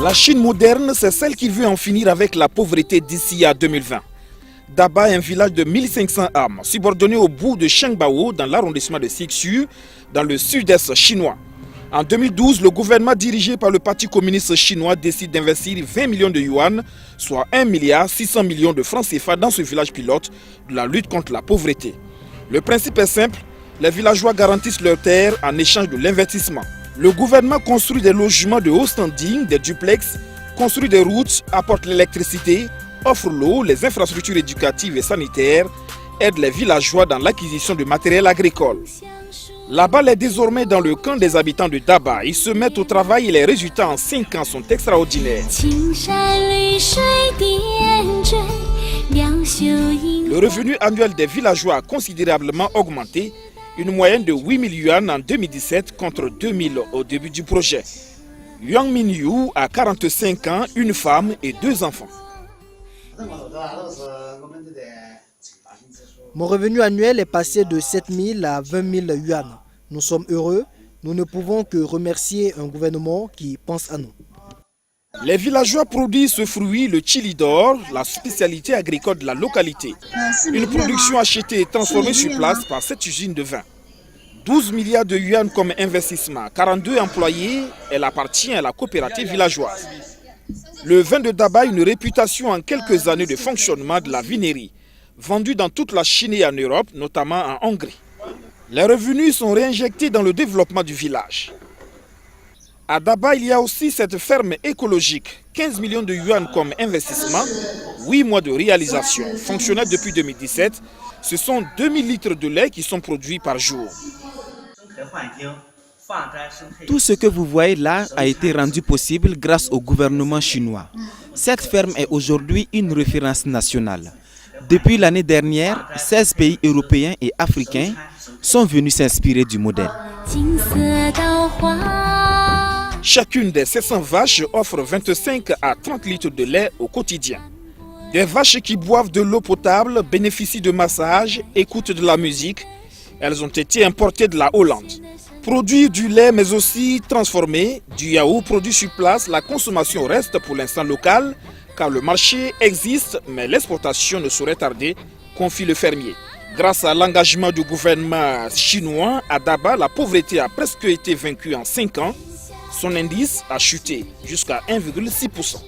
La Chine moderne, c'est celle qui veut en finir avec la pauvreté d'ici à 2020. Daba est un village de 1500 âmes, subordonné au bout de Shengbao, dans l'arrondissement de Sixiu, dans le sud-est chinois. En 2012, le gouvernement dirigé par le Parti communiste chinois décide d'investir 20 millions de yuan, soit 1,6 milliard de francs CFA dans ce village pilote de la lutte contre la pauvreté. Le principe est simple, les villageois garantissent leurs terres en échange de l'investissement. Le gouvernement construit des logements de haut standing, des duplex, construit des routes, apporte l'électricité, offre l'eau, les infrastructures éducatives et sanitaires, aide les villageois dans l'acquisition de matériel agricole. La balle est désormais dans le camp des habitants de Daba. Ils se mettent au travail et les résultats en 5 ans sont extraordinaires. Le revenu annuel des villageois a considérablement augmenté, une moyenne de 8 000 yuan en 2017 contre 2 000 au début du projet. Yang Minyu a 45 ans, une femme et 2 enfants. Mon revenu annuel est passé de 7 000 à 20 000 yuan. Nous sommes heureux, nous ne pouvons que remercier un gouvernement qui pense à nous. Les villageois produisent ce fruit, le chili d'or, la spécialité agricole de la localité. Une production achetée et transformée sur place par cette usine de vin. 12 milliards de yuan comme investissement, 42 employés, elle appartient à la coopérative villageoise. Le vin de Daba a une réputation en quelques années de fonctionnement de la vinerie, vendue dans toute la Chine et en Europe, notamment en Hongrie. Les revenus sont réinjectés dans le développement du village. À Daba, il y a aussi cette ferme écologique, 15 millions de yuan comme investissement, 8 mois de réalisation. Fonctionnelle depuis 2017, ce sont 2000 litres de lait qui sont produits par jour. Tout ce que vous voyez là a été rendu possible grâce au gouvernement chinois. Cette ferme est aujourd'hui une référence nationale. Depuis l'année dernière, 16 pays européens et africains sont venus s'inspirer du modèle. Chacune des 700 vaches offre 25 à 30 litres de lait au quotidien. Des vaches qui boivent de l'eau potable, bénéficient de massages, écoutent de la musique. Elles ont été importées de la Hollande. Produire du lait mais aussi transformer, du yaourt produit sur place, la consommation reste pour l'instant locale car le marché existe mais l'exportation ne saurait tarder, confie le fermier. Grâce à l'engagement du gouvernement chinois, à Daba, la pauvreté a presque été vaincue en 5 ans. Son indice a chuté jusqu'à 1,6%.